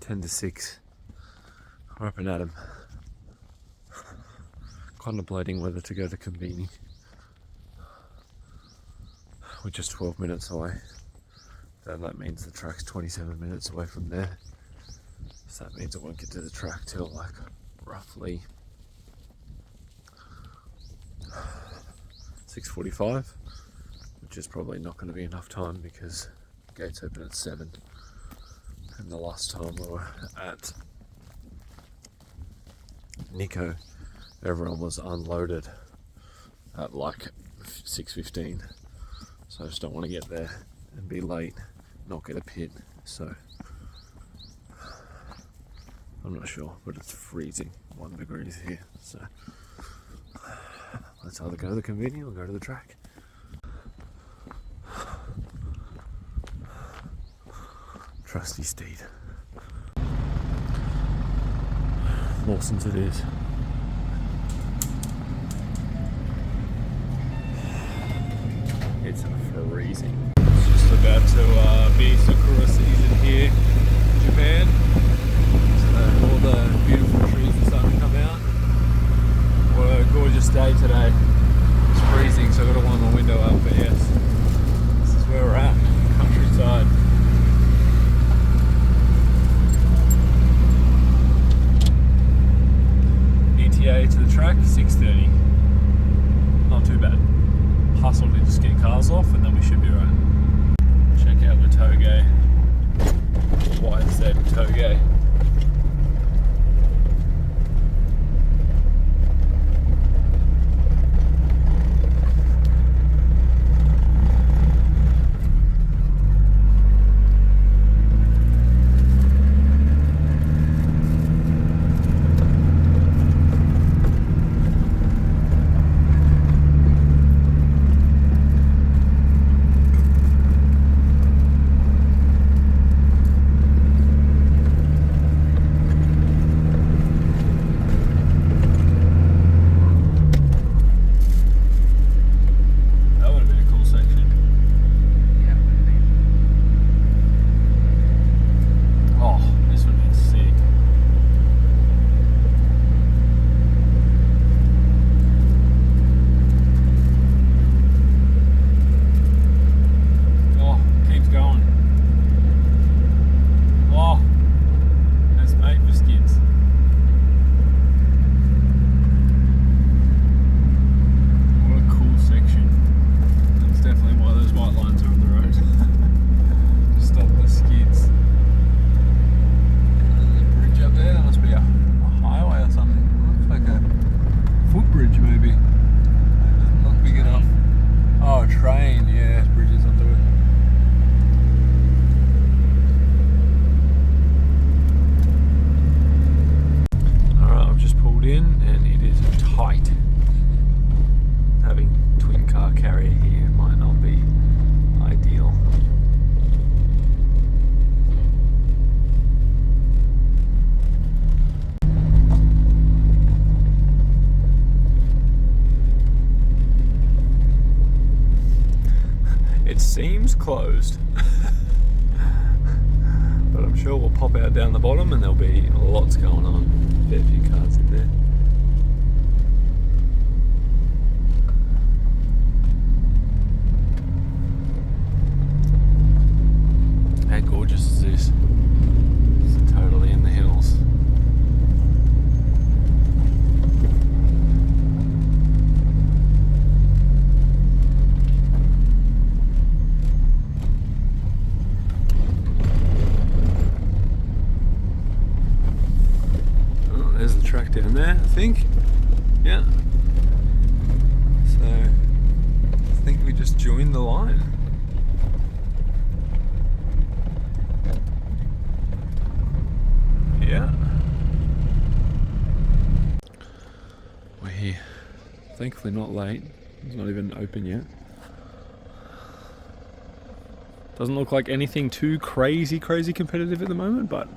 10 to 6. We're up and at 'em. Contemplating whether to go to Conveni. We're just 12 minutes away. Then that means the track's 27 minutes away from there. So that means I won't get to the track till like roughly 6:45, which is probably not going to be enough time because gates open at 7. And the last time we were at Nico, everyone was unloaded at like 6:15. So I just don't want to get there and be late, not get a pit. So I'm not sure, but it's freezing 1 degree here. So let's either go to the Conveni or go to the track. Trusty steed. Lawson's it is. It's freezing. It's just about to be Sakura season here in Japan. So all the beautiful trees are starting to come out. What a gorgeous day today. It's freezing, so I've got to wind my window up, but yes, this is where we're at, countryside. ETA to the track, 6:30. Not too bad. Hustle to just get cars off and then we should be right. Check out the toge. YZ toge. Seems closed, but I'm sure we'll pop out down the bottom and there'll be lots going on. Fair few cars in there. How gorgeous is this? It's totally in the hills. There's the track down there, I think. Yeah. So I think we just joined the line. Yeah. We're here. Thankfully not late. It's not even open yet. Doesn't look like anything too crazy competitive at the moment, but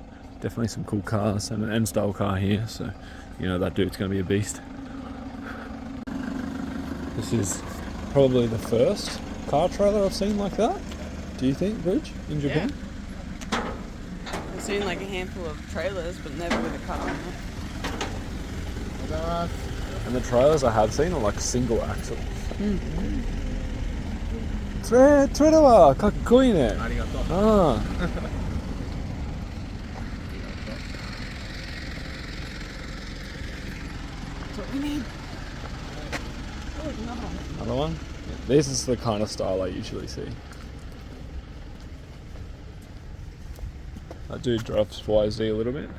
definitely some cool cars and an N-style car here, so you know that dude's going to be a beast. This is probably the first car trailer I've seen like that. Do you think, Bridge, in Japan? Yeah. seen like a handful of trailers, but never with a car on it. And the trailers I have seen are like single axles. それはかっこいいね。ありがとう。ああ。That's what we need. Another one? This is the kind of style I usually see. That dude drops YZ a little bit.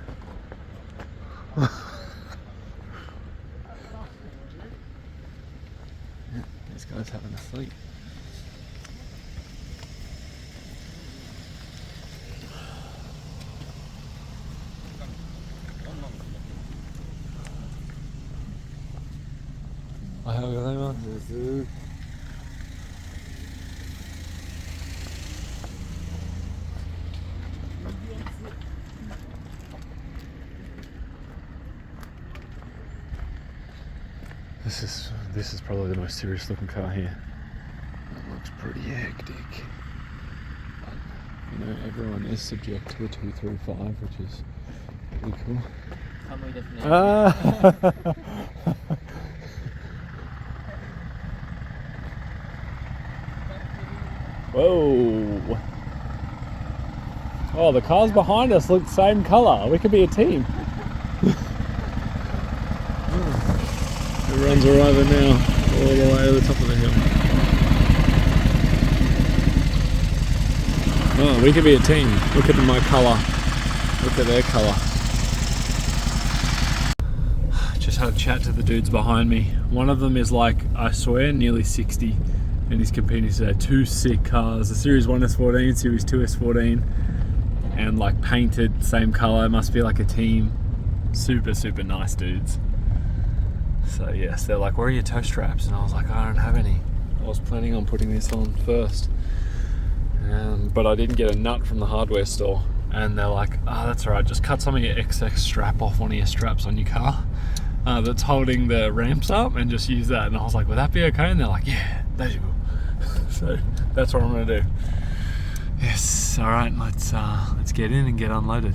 Yeah, this guy's having a sleep. This is probably the most serious looking car here. It looks pretty hectic. But, you know, everyone is subject to the 235, which is pretty cool. Whoa! Oh, the cars behind us look the same colour. We could be a team. Everyone's arriving now, all the way to the top of the hill. Oh, we could be a team. Look at my colour. Look at their colour. Just had a chat to the dudes behind me. One of them is like, I swear, nearly 60. And he's competing today. 2 sick cars. The Series 1 S14, Series 2 S14. And like painted, same colour. Must be like a team. Super, super nice dudes. So yes, they're like, where are your toe straps? And I was like, I don't have any. I was planning on putting this on first. But I didn't get a nut from the hardware store. And they're like, oh, that's alright, just cut some of your XX strap off one of your straps on your car that's holding the ramps up and just use that. And I was like, would that be okay? And they're like, yeah, that's cool. So that's what I'm going to do. Yes, alright, let's get in and get unloaded.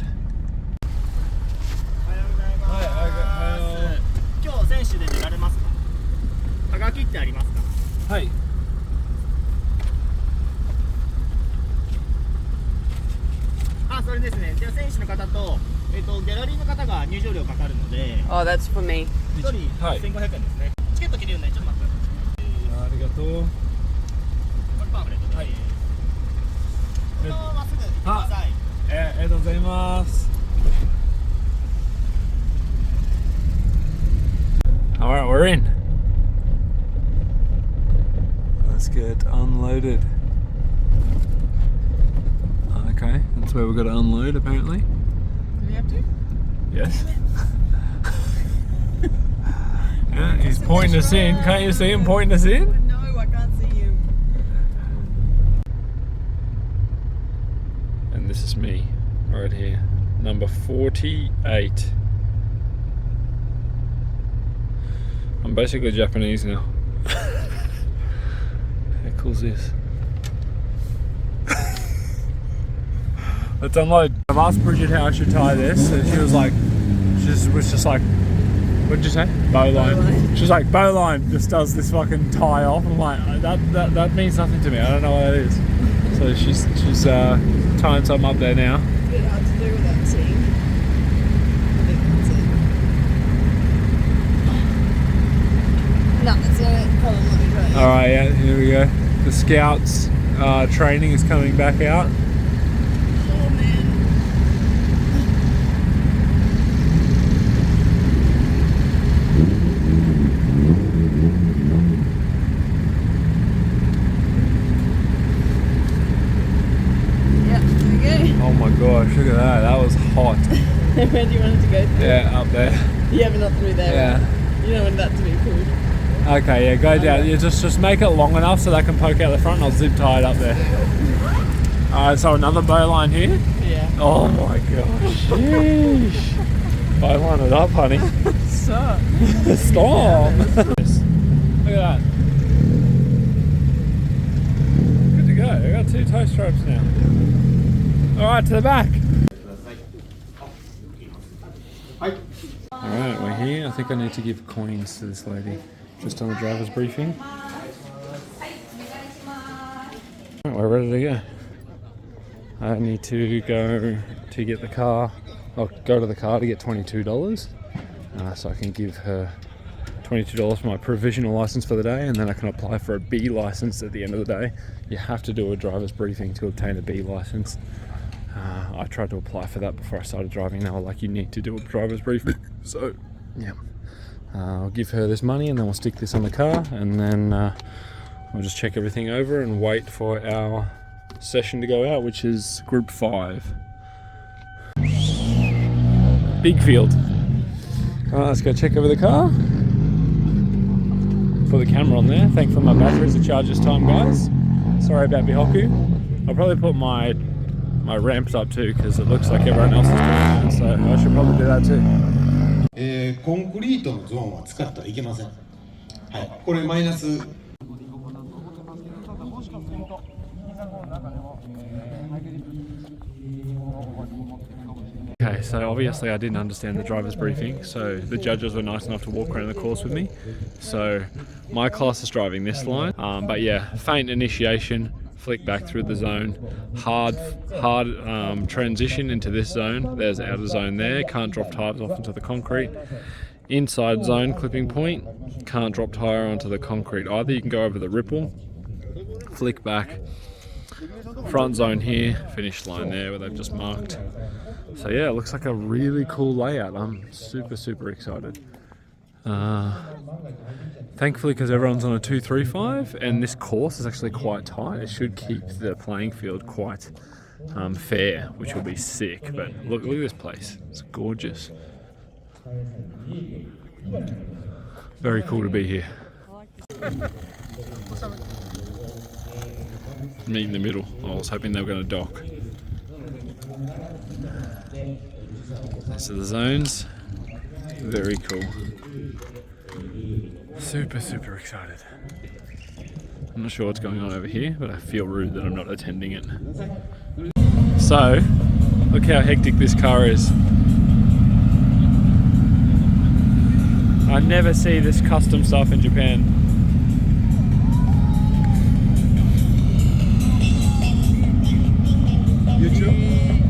選手で出られますか？はがきってありますか？はい。あ、それですね。では選手の方とギャラリーの方が入場料かかるので。Oh, that's for me. 1人1500円ですね。チケット切れるんでちょっと待ってください。ありがとう。これパンフレットで。はい。まっすぐ行ってください。ありがとうございます。Alright, we're in. Let's get unloaded. Okay, that's where we've got to unload apparently. Do we have to? Yes. Yeah, he's pointing us in. Can't you see him pointing us in? No, I can't see him. And this is me, right here. Number 48. I'm basically Japanese now. How cool is this? Let's unload. I've asked Bridget how I should tie this, and she was just like, what did you say? Bowline. She's like, bowline just does this fucking tie off. I'm like, that means nothing to me. I don't know what that is. So she's tying something up there now. It's a bit hard to do without seeing. I think that's it. No, that's it. Probably right. Alright, yeah, here we go. The Scouts training is coming back out. Oh man. Yep, okay. Oh my gosh, look at that. That was hot. Where do you want it to go through? Yeah, up there. Yeah, but not through there. Yeah. Right? You don't want that to be cool. Okay, yeah, go down. You just make it long enough so they can poke out the front and I'll zip tie it up there. Alright, so another bowline here. Yeah. Oh my gosh. Sheesh. Bowline it up, honey. Stop. Storm. Look at that. Good to go. I got 2 toe straps now. Alright, to the back. Alright, we're here. I think I need to give coins to this lady just on the driver's briefing. Alright, we're ready to go. I need to go to get the car. I'll go to the car to get $22. So I can give her $22 for my provisional license for the day, and then I can apply for a B license at the end of the day. You have to do a driver's briefing to obtain a B license. I tried to apply for that before I started driving. They were like, you need to do a driver's briefing. So, yeah. I'll give her this money and then we'll stick this on the car, and then we'll just check everything over and wait for our session to go out, which is Group 5. Big field. Alright, let's go check over the car. Put the camera on there. Thankfully my batteries are charged this time, guys. Sorry about Bihoku. I'll probably put my ramps up too, because it looks like everyone else is doing that, so I should probably do that too. コンクリートのゾーンは使ってはいけません。はい、これマイナス。Okay, so obviously I didn't understand the driver's briefing, so the judges were nice enough to walk around the course with me. So my class is driving this line, but yeah, faint initiation, flick back through the zone, hard transition into this zone. There's outer zone there, can't drop tires off into the concrete. Inside zone clipping point, can't drop tire onto the concrete either. You can go over the ripple, flick back. Front zone here, finish line there where they've just marked. So yeah, it looks like a really cool layout. I'm super excited. Thankfully, because everyone's on a 235 and this course is actually quite tight, it should keep the playing field quite fair, which will be sick. But look at this place, it's gorgeous. Very cool to be here. Meet in the middle. I was hoping they were going to dock. These are the zones. Very cool. Super excited. I'm not sure what's going on over here, but I feel rude that I'm not attending it. So, look how hectic this car is. I never see this custom stuff in Japan. YouTube?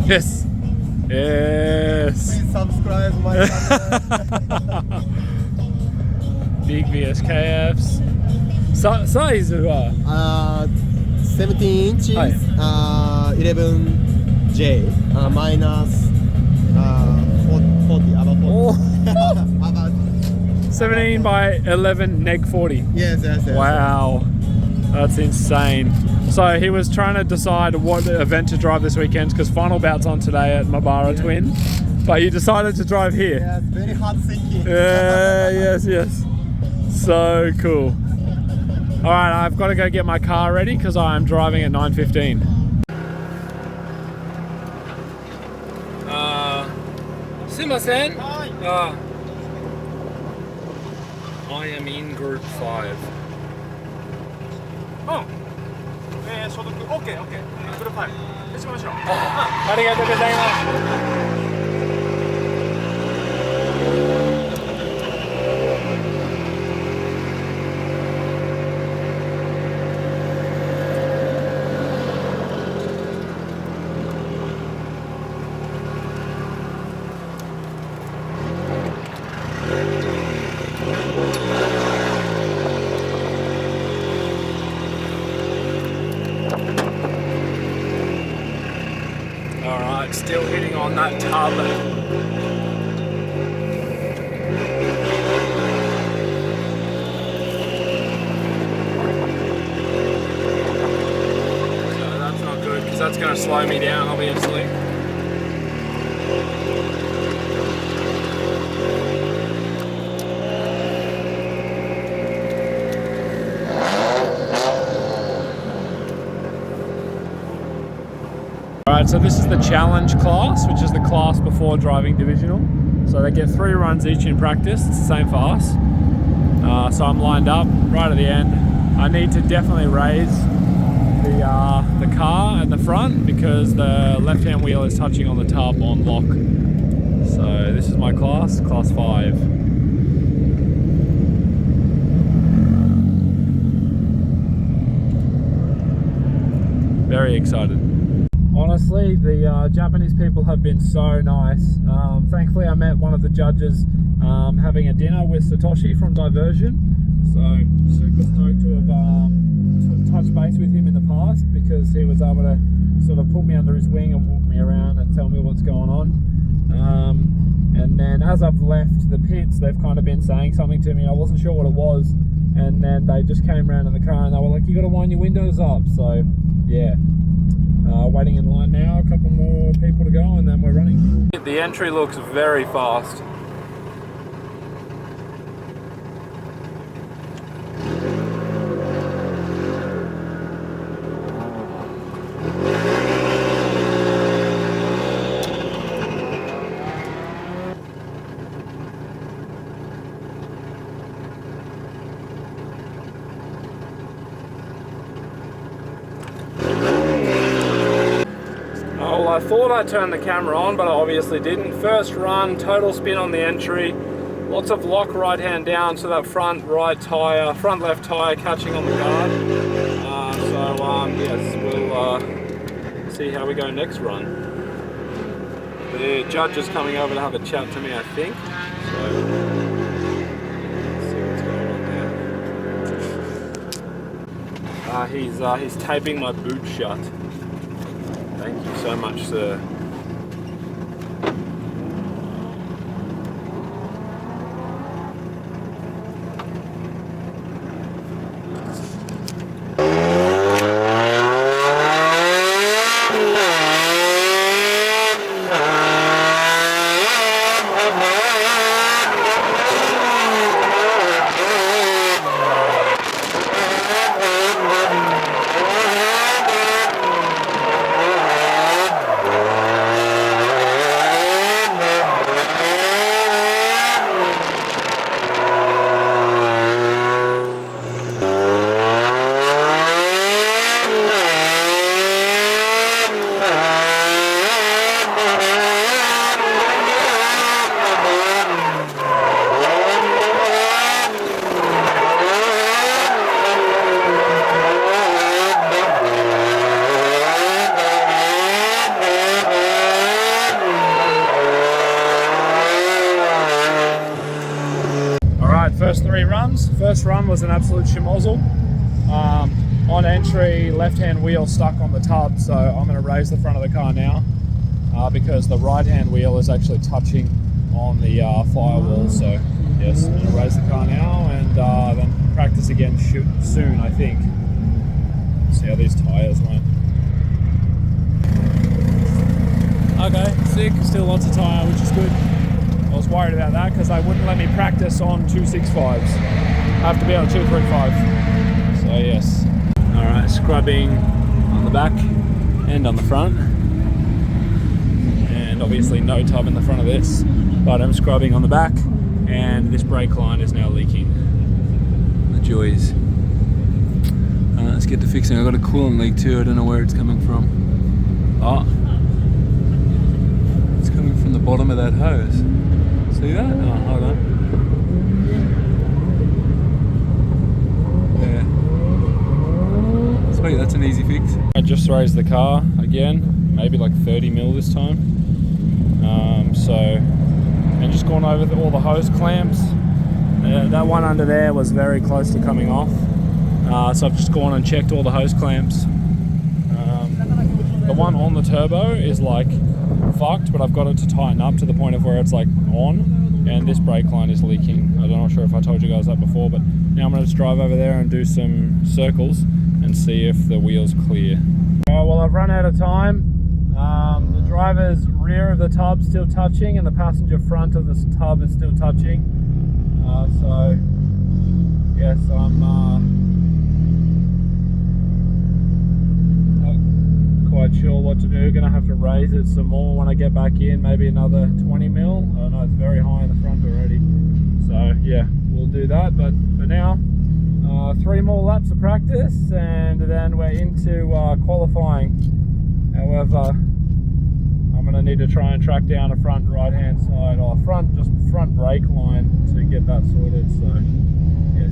Yes. Yes. Please subscribe my channel. Big VSKFs. Sizeは 17 inches, 11J, minus 40, about 40. About 17 by 11 neg 40. yes. Wow, that's insane. So he was trying to decide what event to drive this weekend because final bout's on today at Mabara Twin, but you decided to drive here. Yes, very hard thinking. Yes. So cool. All right, I've got to go get my car ready because I am driving at 9:15. Sumimasen. I am in Group 5. Oh. 所得 OK。グループ5。しましょう。ありがとうございます。Alright, still hitting on that tub. So that's not good because that's going to slow me down, obviously. Alright, so this is the challenge class, which is the class before driving divisional. So they get 3 runs each in practice. It's the same for us. So I'm lined up right at the end. I need to definitely raise the car at the front because the left-hand wheel is touching on the tub on lock. my class 5. Very excited. Honestly, the Japanese people have been so nice. Thankfully, I met one of the judges having a dinner with Satoshi from Diversion. So super stoked to have touched base with him in the past, because he was able to sort of put me under his wing and walk me around and tell me what's going on. And then as I've left the pits, they've kind of been saying something to me. I wasn't sure what it was, and then they just came around in the car and they were like, "You got to wind your windows up." So yeah, waiting in line now, a couple more people to go, and then we're running. The entry looks very fast. I thought I turned the camera on, but I obviously didn't. First run, total spin on the entry. Lots of lock right hand down, so that front left tire catching on the guard. Yes, we'll see how we go next run. The judge is coming over to have a chat to me, I think. So let's see what's going on there. He's taping my boot shut. Thank you so much, sir. First 3 runs. First run was an absolute schmozzle. On entry, left-hand wheel stuck on the tub, so I'm going to raise the front of the car now because the right-hand wheel is actually touching on the firewall. So yes, I'm going to raise the car now and then practice again soon, I think. See how these tyres went. Okay, sick. Still lots of tyre, which is good. I was worried about that because they wouldn't let me practice on 265s. I have to be on 235. So yes. Alright, scrubbing on the back and on the front. And obviously no tub in the front of this, but I'm scrubbing on the back, and this brake line is now leaking. The joys. Let's get to fixing. I've got a coolant leak too. I don't know where it's coming from. Oh, it's coming from the bottom of that hose. See that? Oh, hold on. Yeah. Sweet, that's an easy fix. I just raised the car again, maybe like 30 mil this time. And just gone over all the hose clamps. That one under there was very close to coming off. So I've just gone and checked all the hose clamps. The one on the turbo is like fucked, but I've got it to tighten up to the point of where it's like on, and this brake line is leaking. I'm not sure if I told you guys that before, but now I'm going to just drive over there and do some circles and see if the wheel's clear. Well, I've run out of time. The driver's rear of the tub's still touching, and the passenger front of the tub is still touching. So yes, I'm not quite sure what to do. Gonna have to raise it some more when I get back in, maybe another 20 mil. Oh no, it's very high in the front already. So yeah, we'll do that. But for now, 3 more laps of practice, and then we're into qualifying. However, I'm going to need to try and track down a front right hand side or front brake line to get that sorted. So yes.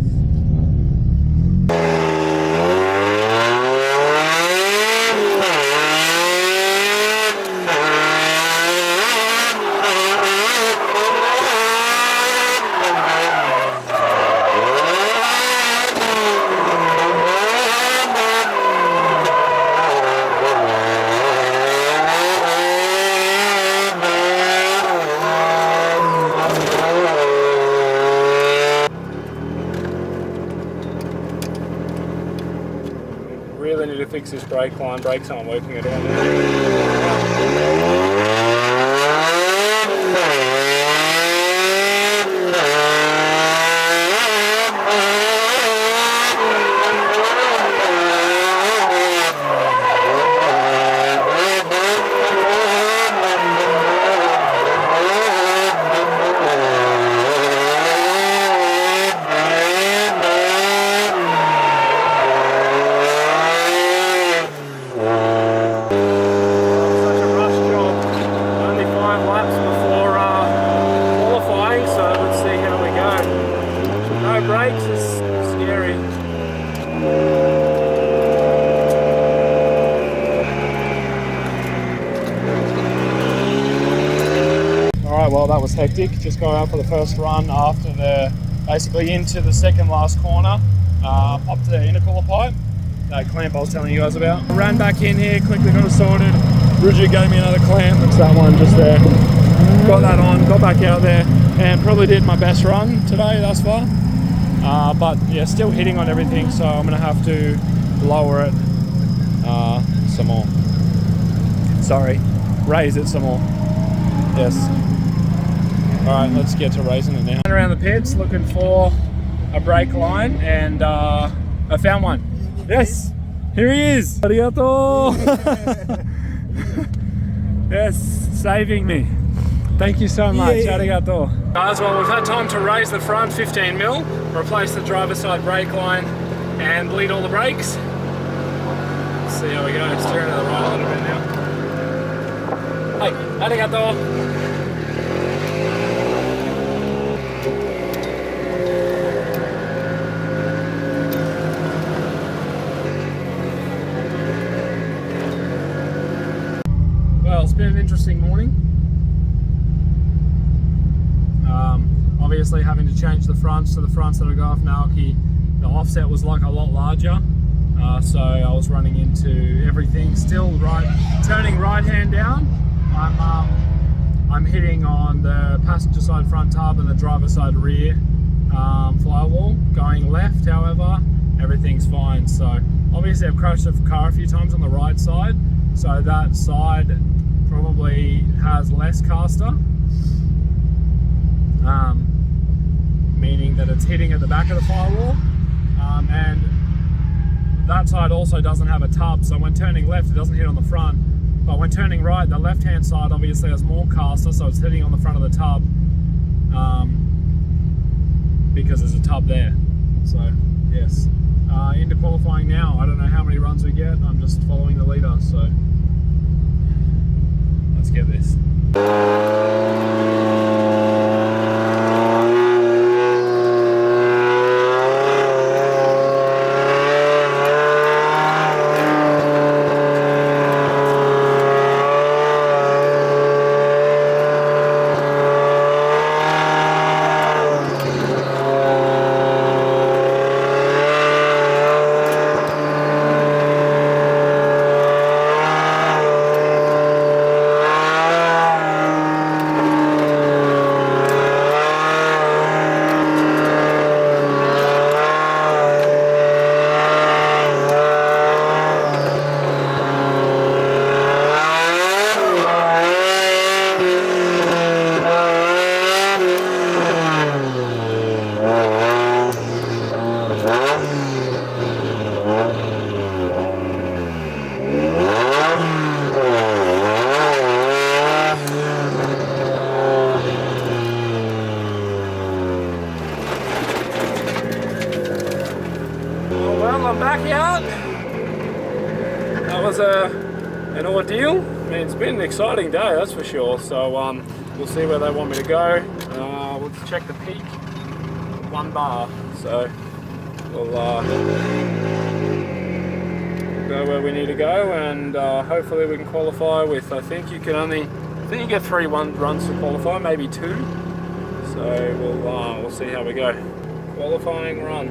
Really need to fix this brake line. Brakes aren't working at all. Brakes is scary. Alright, well that was hectic. Just going out for the first run after basically into the second last corner. Popped the intercooler pipe, that clamp I was telling you guys about. Ran back in here, quickly got it sorted. Bridget gave me another clamp, it's that one just there. Got that on, got back out there, and probably did my best run today thus far. But yeah, still hitting on everything, so I'm gonna have to lower it some more. Sorry, raise it some more. Yes. Alright, let's get to raising it now. Around the pits looking for a brake line, and I found one. Yes, here he is. Arigato. Yes, saving me. Thank you so much. Arigato. Guys, well, we've had time to raise the front 15 mil, replace the driver's side brake line, and bleed all the brakes. Let's see how we go. Steering to the right a little bit now. Hey, arigato. Well, it's been an interesting morning. Obviously having to change the fronts to the fronts that I got off Naoki. The offset was like a lot larger, so I was running into everything. Still turning right hand down. I'm hitting on the passenger side front tub and the driver side rear firewall. Going left, however, everything's fine. So obviously I've crashed the car a few times on the right side, so that side probably has less caster. Meaning that it's hitting at the back of the firewall, and that side also doesn't have a tub, so when turning left it doesn't hit on the front, but when turning right the left hand side obviously has more caster, so it's hitting on the front of the tub, because there's a tub there. So yes, into qualifying now. I don't know how many runs we get, I'm just following the leader, so let's get this. Well, I'm back out. That was an ordeal. mean, it's been an exciting day, that's for sure. So we'll see where they want me to go. Let's check the peak. 1 bar. So we'll go where we need to go, and hopefully we can qualify with. I think you get 3 runs to qualify, maybe 2. So we'll see how we go. Qualifying run.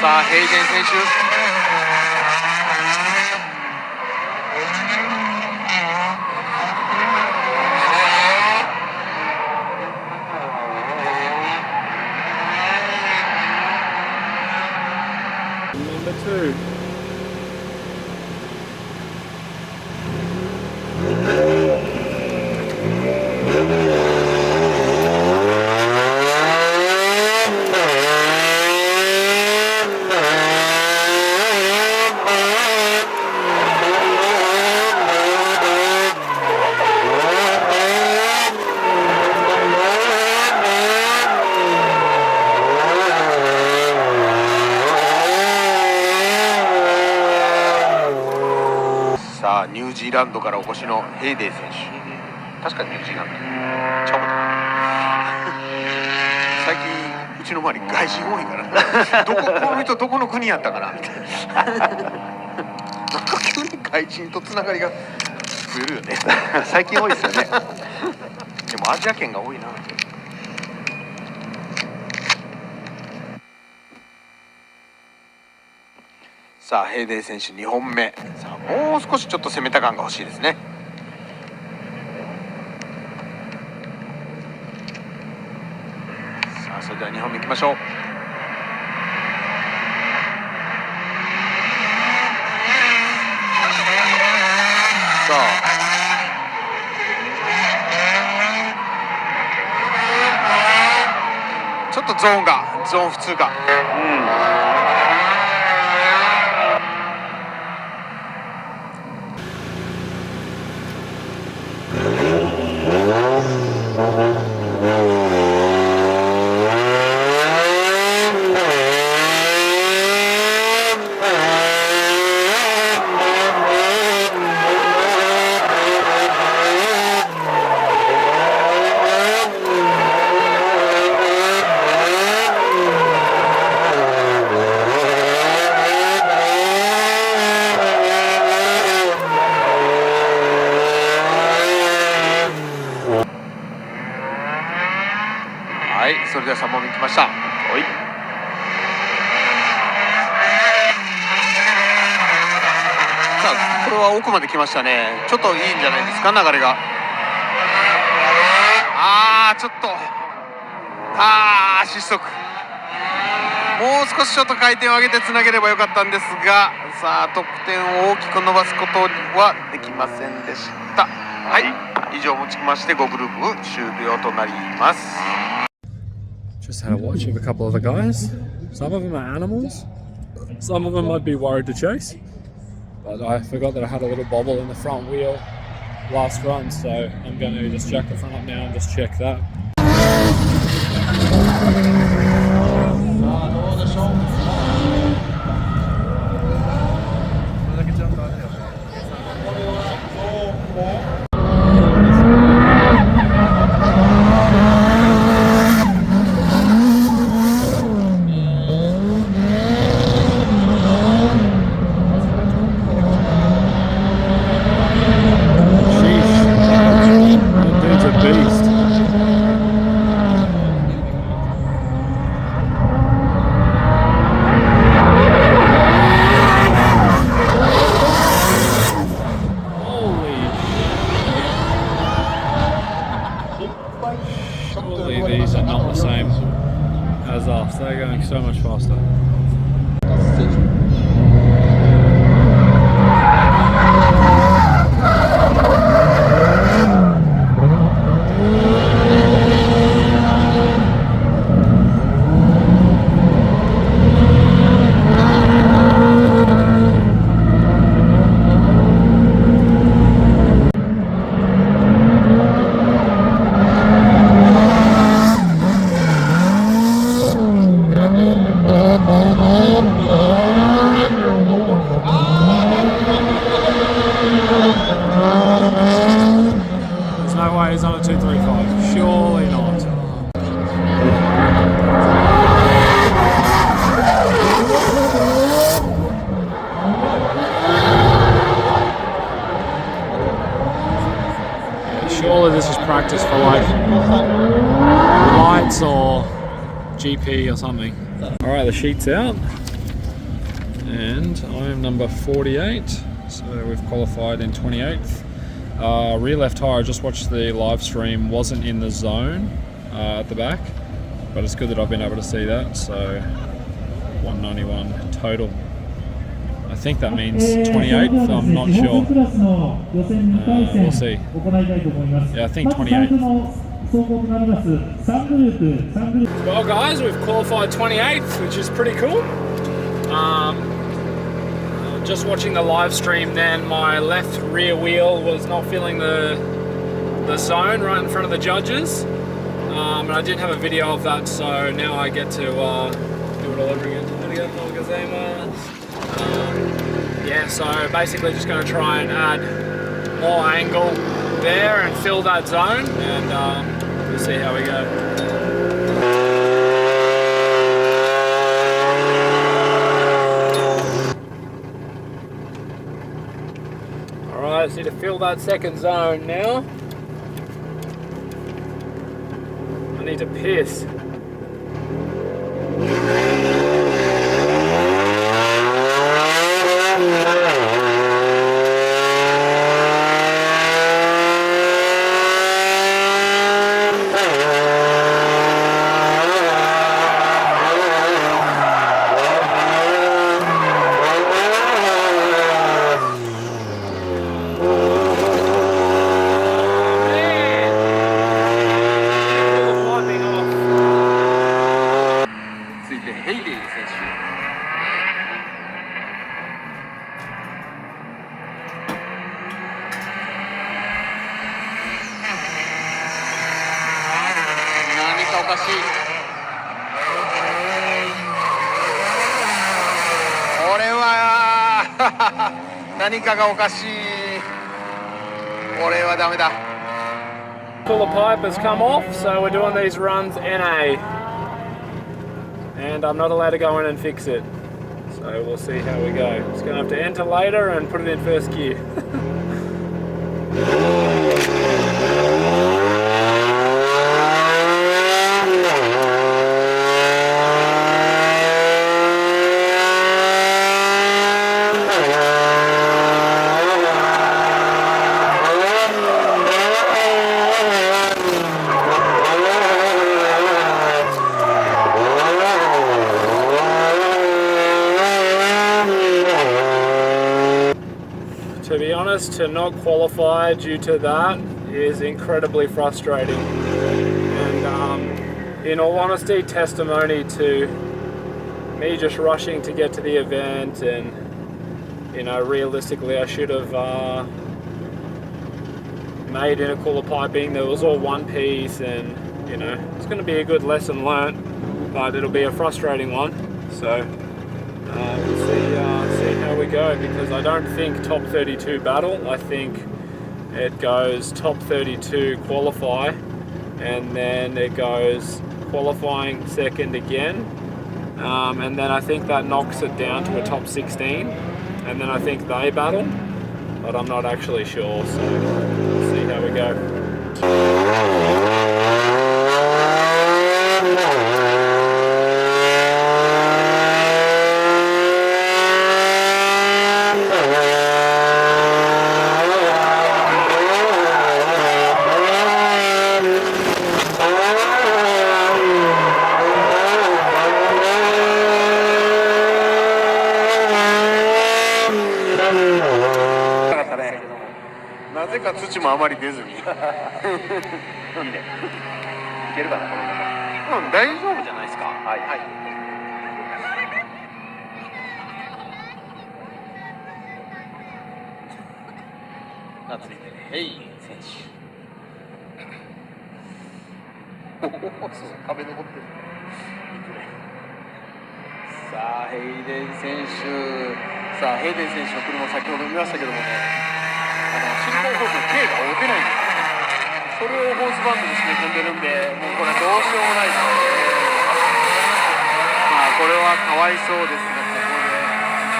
さあ、ヘイデン選手。Number 2.さあ、ニュージーランドからお越しのヘイデイ選手。確かにニュージーランドちゃうかな。最近うちの周り外人多いからこの人どこの国やったかなみたいな。なんか急に外人とつながりが増えるよね。最近多いですよね。でもアジア圏が多いな。さあ、ヘイデイ選手2本目。さあ、もう少しちょっと攻めた感が欲しいですね。さあ、それでは2本目いきましょう。さあ、ちょっとゾーン普通か。はい、それでは3本目いきました。はい。さあ、これは奥まで来ましたね。ちょっといいんじゃないですか、流れが。ちょっと失速。もう少しちょっと回転を上げてつなげればよかったんですが、さあ得点を大きく伸ばすことはできませんでした。はい、以上もちまして5グループ終了となります。Just had a watch of a couple of the guys. Some of them are animals. Some of them I'd be worried to chase. But I forgot that I had a little bobble in the front wheel last run, so I'm going to just jack the front up now and just check that. どうでしょう。これだけちゃんとあれだよね。Surely these are not the same as us. They're going so much faster. There's no way he's on a 235. Surely not. Yeah, surely this is practice for like lights or GP or something. Alright, the sheet's out. And I am number 48. So we've qualified in 28th. Rear left tire, I just watched the live stream, wasn't in the zone at the back, but it's good that I've been able to see that. So 191 total. I think that means 28th, I'm not sure. We'll see. Yeah, I think 28th. Well guys, we've qualified 28th, which is pretty cool. Just watching the live stream then, my left rear wheel was not feeling the zone right in front of the judges. And I didn't have a video of that, so now I get to do it all over again. Yeah, so basically just going to try and add more angle there and fill that zone, and we'll see how we go. Alright, just need to fill that second zone now. I need to piss.これは何かがおかしい。これはダメだ。 Cooler pipe has come off, so we're doing these runs NA. And I'm not allowed to go in and fix it. So we'll see how we go. Just gonna have to enter later and put it in first gear. To be honest, to not qualify due to that is incredibly frustrating, and in all honesty, testimony to me just rushing to get to the event. And you know, realistically I should have made intercooler piping that was all one piece, and you know, it's going to be a good lesson learnt, but it'll be a frustrating one. So we'll see how we go, because I don't think top 32 battle. I think it goes top 32 qualify, and then it goes qualifying second again, and then I think that knocks it down to a top 16, and then I think they battle, but I'm not actually sure, so we'll see how we go.なぜか土もあまり出ずに。いいね。いけるかな、これ。うん、大丈夫じゃないですか。はい。はい。がついてね。ヘイ選手。そう、壁登ってる。さあ、ヘイデン選手。さあ、ヘイデン選手の車先ほど見ましたけどもね。なかそうですね、手が打てないんですよ。それをホースバンドで締め込んでるんで、もうこれはどうしようもないですね。まあこれはかわいそうですが、ここで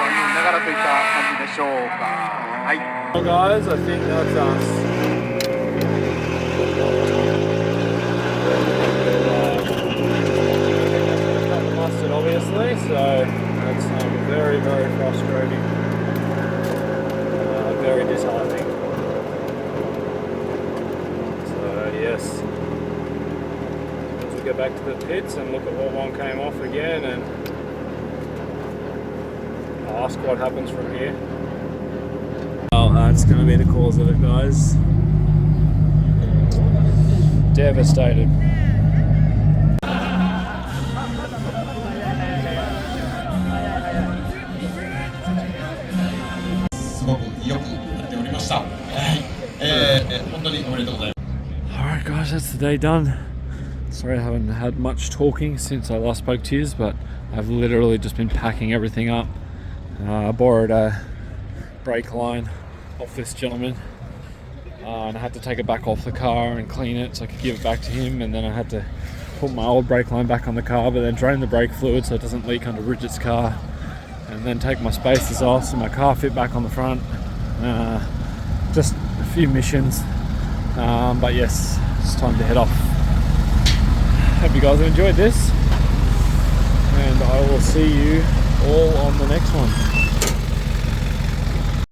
残念ながらといった感じでしょうか。はい。Well, guys, I think that's us. Mustard, obviously, so that's very, very frustrating. Very disheartening. So, yes. As we go back to the pits and look at what one came off again and ask what happens from here. Well, that's going to be the cause of it, guys. Devastated. すごくよくなっておりました。はい。本当におめでとうございます。Alright, guys, that's the day done. Sorry I haven't had much talking since I last spoke to you, but I've literally just been packing everything up. I borrowed a brake line off this gentleman, and I had to take it back off the car and clean it so I could give it back to him, and then I had to put my old brake line back on the car, but then drain the brake fluid so it doesn't leak onto Bridget's car, and then take my spacers off so my car fit back on the front. Just a few missions, but yes, it's time to head off. Hope you guys have enjoyed this, and I will see you all on the next one.